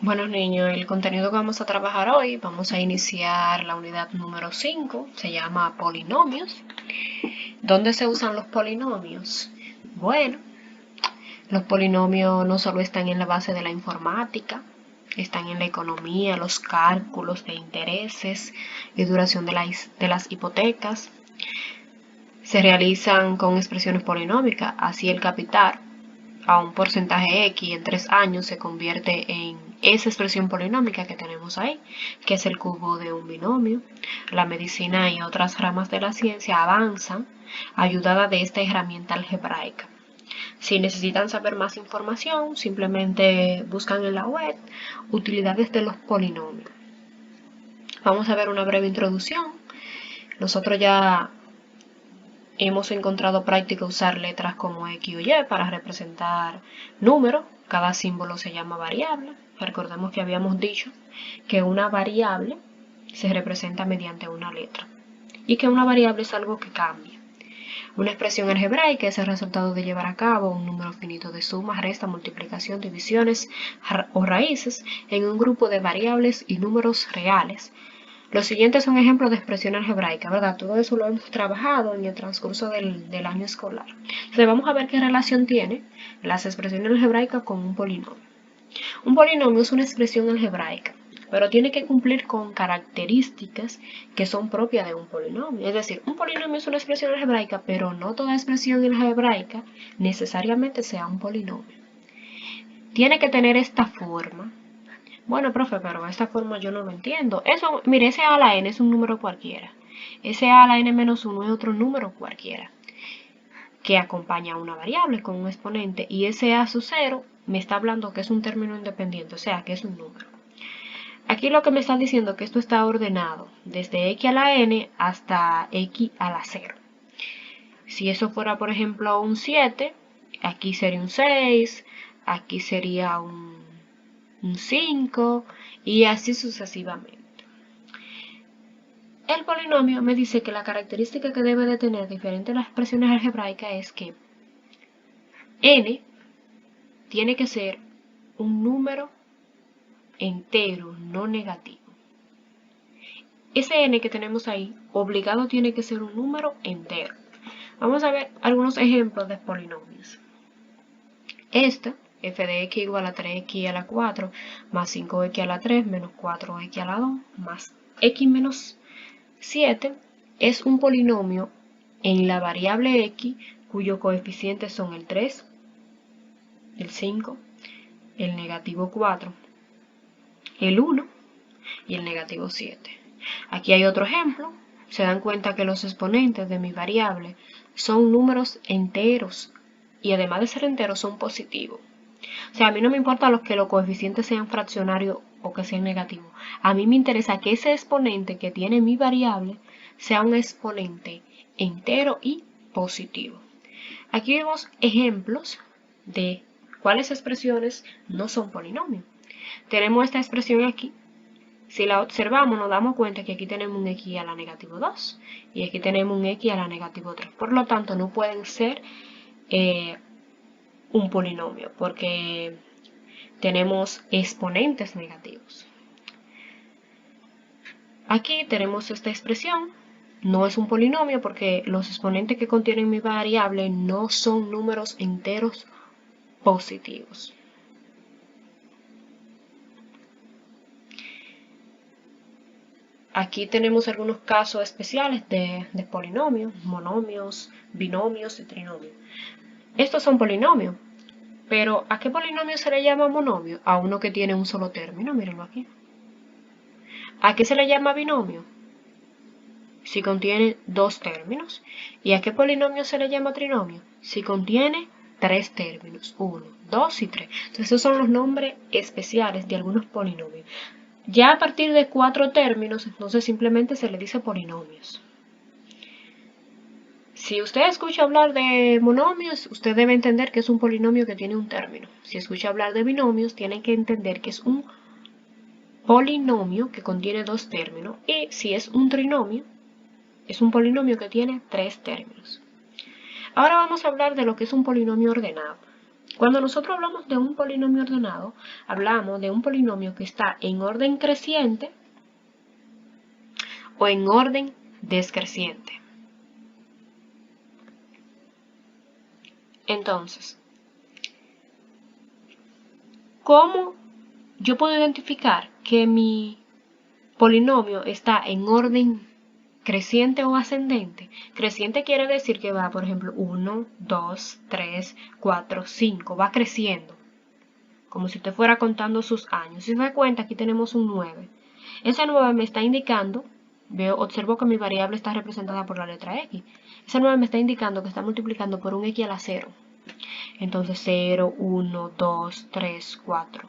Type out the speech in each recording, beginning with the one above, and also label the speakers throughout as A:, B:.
A: Bueno niños, el contenido que vamos a trabajar hoy, vamos a iniciar la unidad número 5, se llama polinomios. ¿Dónde se usan los polinomios? Bueno, los polinomios no solo están en la base de la informática, están en la economía, los cálculos de intereses y duración de las hipotecas. Se realizan con expresiones polinómicas, así el capital a un porcentaje X en 3 años se convierte en esa expresión polinómica que tenemos ahí, que es el cubo de un binomio. La medicina y otras ramas de la ciencia avanzan ayudada de esta herramienta algebraica. Si necesitan saber más información, simplemente buscan en la web utilidades de los polinomios. Vamos a ver una breve introducción. Nosotros ya hemos encontrado práctica usar letras como X o Y para representar números. Cada símbolo se llama variable. Recordemos que habíamos dicho que una variable se representa mediante una letra y que una variable es algo que cambia. Una expresión algebraica es el resultado de llevar a cabo un número finito de suma, resta, multiplicación, divisiones o raíces en un grupo de variables y números reales. Los siguientes son ejemplos de expresión algebraica, ¿verdad? Todo eso lo hemos trabajado en el transcurso del año escolar. Entonces vamos a ver qué relación tiene las expresiones algebraicas con un polinomio. Un polinomio es una expresión algebraica, pero tiene que cumplir con características que son propias de un polinomio. Es decir, un polinomio es una expresión algebraica, pero no toda expresión algebraica necesariamente sea un polinomio. Tiene que tener esta forma. Bueno, profe, pero esta forma yo no lo entiendo. Eso, mire, ese a a la n es un número cualquiera. Ese a la n-1 es otro número cualquiera que acompaña a una variable con un exponente. Y ese a sub 0 me está hablando que es un término independiente, o sea, que es un número. Aquí lo que me están diciendo es que esto está ordenado desde x a la n hasta x a la 0. Si eso fuera, por ejemplo, un 7, aquí sería un 6, aquí sería un 5 y así sucesivamente. El polinomio me dice que la característica que debe de tener diferente a las expresiones algebraicas es que n tiene que ser un número entero, no negativo. Ese n que tenemos ahí, obligado tiene que ser un número entero. Vamos a ver algunos ejemplos de polinomios. F de x igual a 3x a la 4 más 5x a la 3 menos 4x a la 2 más x menos 7 es un polinomio en la variable x cuyos coeficientes son el 3, el 5, el negativo 4, el 1 y el negativo 7. Aquí hay otro ejemplo. Se dan cuenta que los exponentes de mi variable son números enteros y además de ser enteros son positivos. O sea, a mí no me importa que los coeficientes sean fraccionarios o que sean negativos. A mí me interesa que ese exponente que tiene mi variable sea un exponente entero y positivo. Aquí vemos ejemplos de cuáles expresiones no son polinomios. Tenemos esta expresión aquí. Si la observamos, nos damos cuenta que aquí tenemos un x a la negativo 2 y aquí tenemos un x a la negativo 3. Por lo tanto, no pueden ser un polinomio porque tenemos exponentes negativos. Aquí tenemos esta expresión. No es un polinomio porque los exponentes que contienen mi variable no son números enteros positivos. Aquí tenemos algunos casos especiales de polinomios, monomios, binomios y trinomios. Estos son polinomios, pero ¿a qué polinomio se le llama monomio? A uno que tiene un solo término, mírenlo aquí. ¿A qué se le llama binomio? Si contiene dos términos. ¿Y a qué polinomio se le llama trinomio? Si contiene tres términos, 1, 2 y 3. Entonces esos son los nombres especiales de algunos polinomios. Ya a partir de 4 términos, entonces simplemente se le dice polinomios. Si usted escucha hablar de monomios, usted debe entender que es un polinomio que tiene un término. Si escucha hablar de binomios, tiene que entender que es un polinomio que contiene dos términos. Y si es un trinomio, es un polinomio que tiene 3 términos. Ahora vamos a hablar de lo que es un polinomio ordenado. Cuando nosotros hablamos de un polinomio ordenado, hablamos de un polinomio que está en orden creciente o en orden decreciente. Entonces, ¿cómo yo puedo identificar que mi polinomio está en orden creciente o ascendente? Creciente quiere decir que va, por ejemplo, 1, 2, 3, 4, 5, va creciendo, como si usted fuera contando sus años. Si se da cuenta, aquí tenemos un 9. Ese 9 me está indicando, observo que mi variable está representada por la letra X. Ese 9 me está indicando que está multiplicando por un X a la 0. Entonces 0, 1, 2, 3, 4,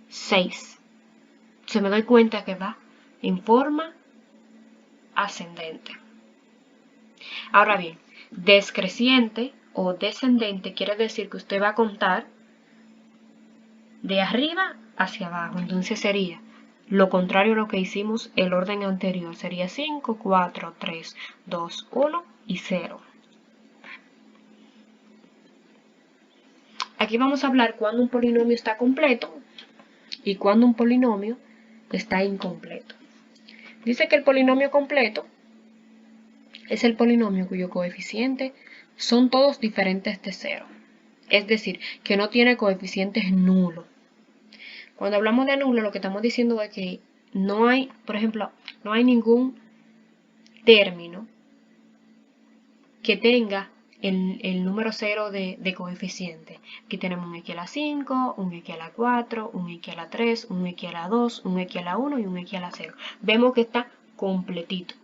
A: 6. Se me doy cuenta que va en forma ascendente. Ahora bien, decreciente o descendente quiere decir que usted va a contar de arriba hacia abajo. Entonces sería lo contrario a lo que hicimos el orden anterior. Sería 5, 4, 3, 2, 1 y 0. Aquí vamos a hablar cuando un polinomio está completo y cuando un polinomio está incompleto. Dice que el polinomio completo es el polinomio cuyo coeficiente son todos diferentes de 0. Es decir, que no tiene coeficientes nulos. Cuando hablamos de nulo, lo que estamos diciendo es que no hay, por ejemplo, no hay ningún término que tenga el número 0 de coeficiente. Aquí tenemos un x a la 5, un x a la 4, un x a la 3, un x a la 2, un x a la 1 y un x a la 0. Vemos que está completito.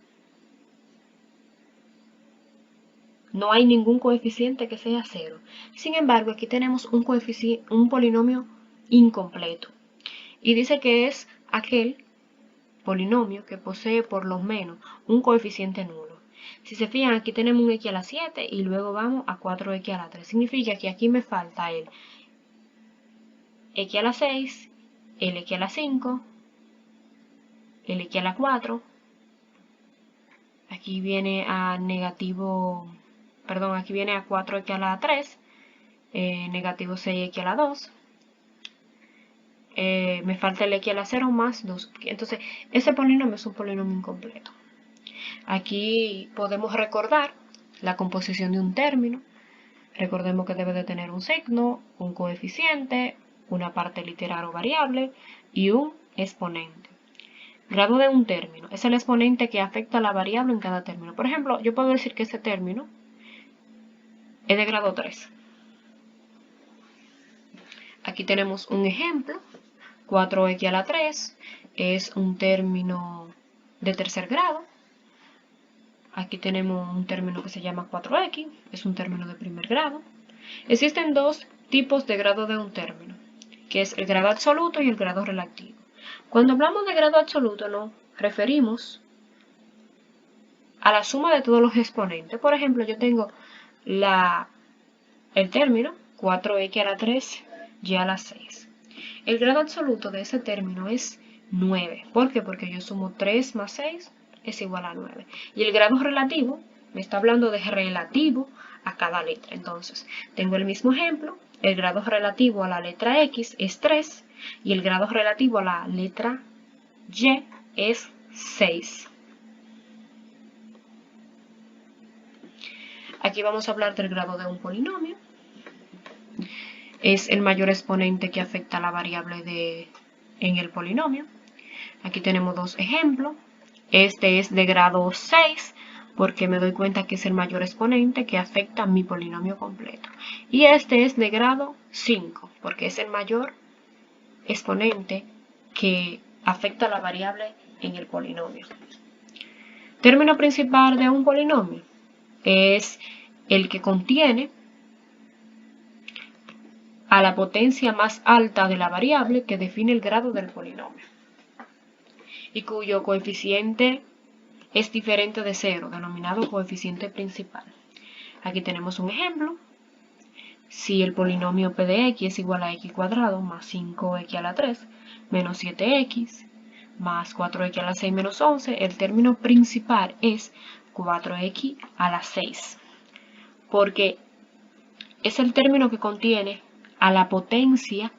A: No hay ningún coeficiente que sea 0. Sin embargo, aquí tenemos un polinomio incompleto. Y dice que es aquel polinomio que posee por lo menos un coeficiente nulo. Si se fijan, aquí tenemos un x a la 7 y luego vamos a 4x a la 3. Significa que aquí me falta el x a la 6, el x a la 5, el x a la 4. Aquí viene a negativo, perdón, aquí viene a 4x a la 3, negativo 6x a la 2. Me falta el x a la 0 más 2. Entonces, ese polinomio es un polinomio incompleto. Aquí podemos recordar la composición de un término. Recordemos que debe de tener un signo, un coeficiente, una parte literal o variable y un exponente. Grado de un término es el exponente que afecta a la variable en cada término. Por ejemplo, yo puedo decir que ese término es de grado 3. Aquí tenemos un ejemplo. 4x a la 3 es un término de tercer grado. Aquí tenemos un término que se llama 4x, es un término de primer grado. Existen dos tipos de grado de un término, que es el grado absoluto y el grado relativo. Cuando hablamos de grado absoluto nos referimos a la suma de todos los exponentes. Por ejemplo, yo tengo el término 4x a la 3 y a la 6. El grado absoluto de ese término es 9. ¿Por qué? Porque yo sumo 3 más 6 es igual a 9. Y el grado relativo me está hablando de relativo a cada letra. Entonces, tengo el mismo ejemplo. El grado relativo a la letra X es 3 y el grado relativo a la letra Y es 6. Aquí vamos a hablar del grado de un polinomio. Es el mayor exponente que afecta a la variable en el polinomio. Aquí tenemos dos ejemplos. Este es de grado 6 porque me doy cuenta que es el mayor exponente que afecta a mi polinomio completo. Y este es de grado 5 porque es el mayor exponente que afecta a la variable en el polinomio. Término principal de un polinomio es el que contiene a la potencia más alta de la variable que define el grado del polinomio y cuyo coeficiente es diferente de 0, denominado coeficiente principal. Aquí tenemos un ejemplo. Si el polinomio p de x es igual a x cuadrado más 5x a la 3 menos 7x más 4x a la 6 menos 11, el término principal es 4x a la 6. Porque es el término que contiene a la potencia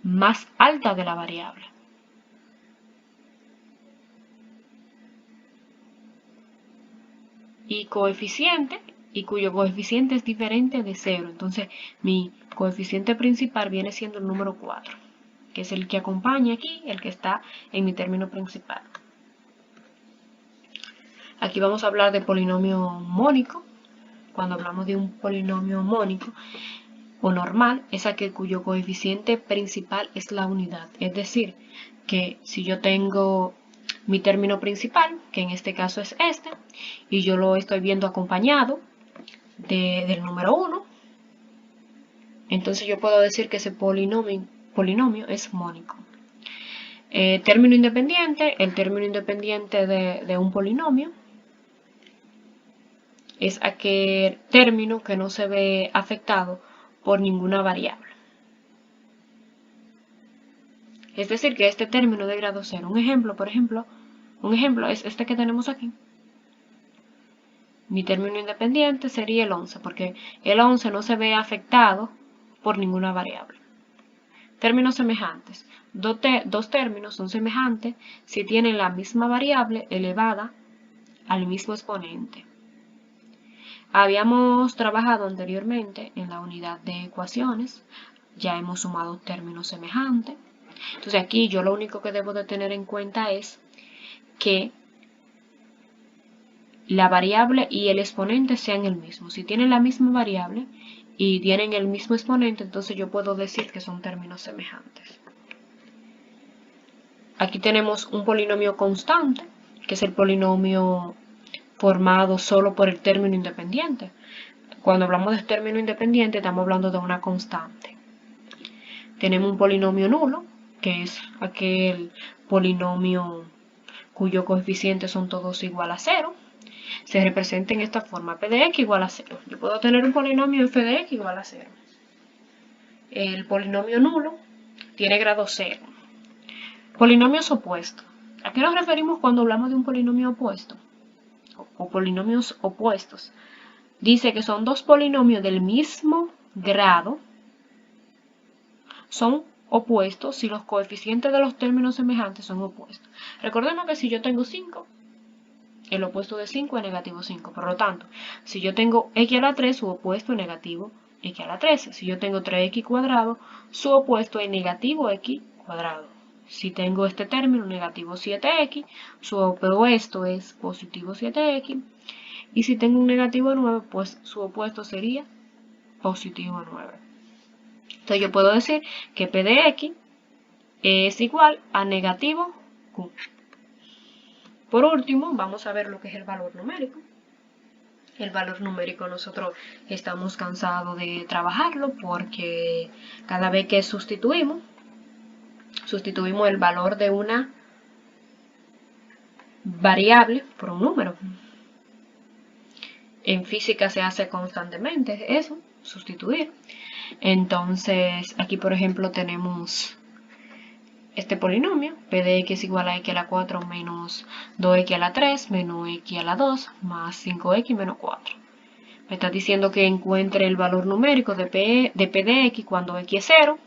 A: más alta de la variable. Y coeficiente, y cuyo coeficiente es diferente de 0. Entonces, mi coeficiente principal viene siendo el número 4, que es el que acompaña aquí, el que está en mi término principal. Aquí vamos a hablar de polinomio mónico. Cuando hablamos de un polinomio mónico o normal, es aquel cuyo coeficiente principal es la unidad. Es decir, que si yo tengo mi término principal, que en este caso es este, y yo lo estoy viendo acompañado del número 1, entonces yo puedo decir que ese polinomio es mónico. Término independiente, el término independiente de un polinomio es aquel término que no se ve afectado por ninguna variable. Es decir, que este término de grado 0, un ejemplo es este que tenemos aquí. Mi término independiente sería el 11, porque el 11 no se ve afectado por ninguna variable. Términos semejantes. Dos términos son semejantes si tienen la misma variable elevada al mismo exponente. Habíamos trabajado anteriormente en la unidad de ecuaciones, ya hemos sumado términos semejantes. Entonces aquí yo lo único que debo de tener en cuenta es que la variable y el exponente sean el mismo. Si tienen la misma variable y tienen el mismo exponente, entonces yo puedo decir que son términos semejantes. Aquí tenemos un polinomio constante, que es el polinomio formado solo por el término independiente. Cuando hablamos de término independiente, estamos hablando de una constante. Tenemos un polinomio nulo, que es aquel polinomio cuyo coeficiente son todos igual a 0. Se representa en esta forma, p de x igual a 0. Yo puedo tener un polinomio f de x igual a 0. El polinomio nulo tiene grado 0. Polinomios opuestos. ¿A qué nos referimos cuando hablamos de un polinomio opuesto? O polinomios opuestos. Dice que son dos polinomios del mismo grado, son opuestos si los coeficientes de los términos semejantes son opuestos. Recordemos que si yo tengo 5, el opuesto de 5 es negativo 5. Por lo tanto, si yo tengo x a la 3, su opuesto es negativo x a la 13. Si yo tengo 3x cuadrado, su opuesto es negativo x cuadrado. Si tengo este término, negativo 7x, su opuesto es positivo 7x. Y si tengo un negativo 9, pues su opuesto sería positivo 9. Entonces yo puedo decir que p de x es igual a negativo q. Por último, vamos a ver lo que es el valor numérico. El valor numérico nosotros estamos cansados de trabajarlo porque cada vez que sustituimos el valor de una variable por un número. En física se hace constantemente eso, sustituir. Entonces, aquí por ejemplo tenemos este polinomio, p de x igual a x a la 4 menos 2x a la 3 menos x a la 2 más 5x menos 4. Me está diciendo que encuentre el valor numérico de p de x cuando x es 0,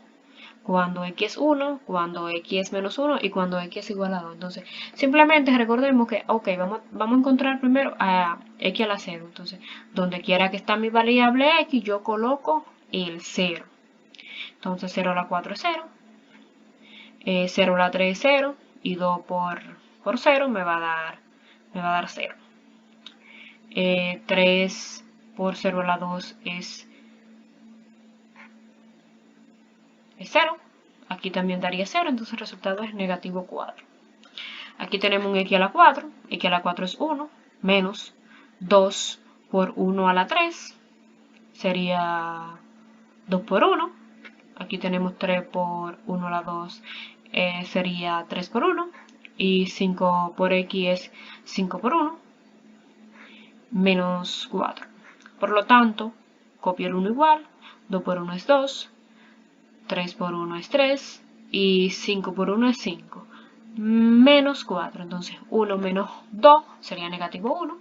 A: cuando x es 1, cuando x es menos 1 y cuando x es igual a 2. Entonces, simplemente recordemos que, ok, vamos a encontrar primero a x a la 0. Entonces, donde quiera que está mi variable x, yo coloco el 0. Entonces, 0 a la 4 es 0, 0 a la 3 es 0, y 2 por 0 me va a dar 0. 3 por 0 a la 2 es 0. Aquí también daría 0, entonces el resultado es negativo 4. Aquí tenemos un x a la 4. X a la 4 es 1, menos 2 por 1 a la 3. Sería 2 por 1. Aquí tenemos 3 por 1 a la 2. Sería 3 por 1. Y 5 por x es 5 por 1. Menos 4. Por lo tanto, copio el 1 igual. 2 por 1 es 2. 3 por 1 es 3 y 5 por 1 es 5, menos 4, entonces 1 menos 2 sería negativo 1,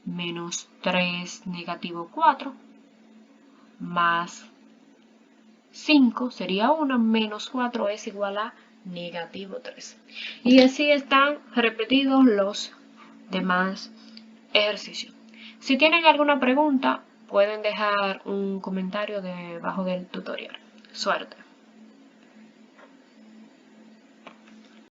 A: menos 3 negativo 4, más 5 sería 1, menos 4 es igual a negativo 3. Y así están repetidos los demás ejercicios. Si tienen alguna pregunta, pueden dejar un comentario debajo del tutorial. Suerte.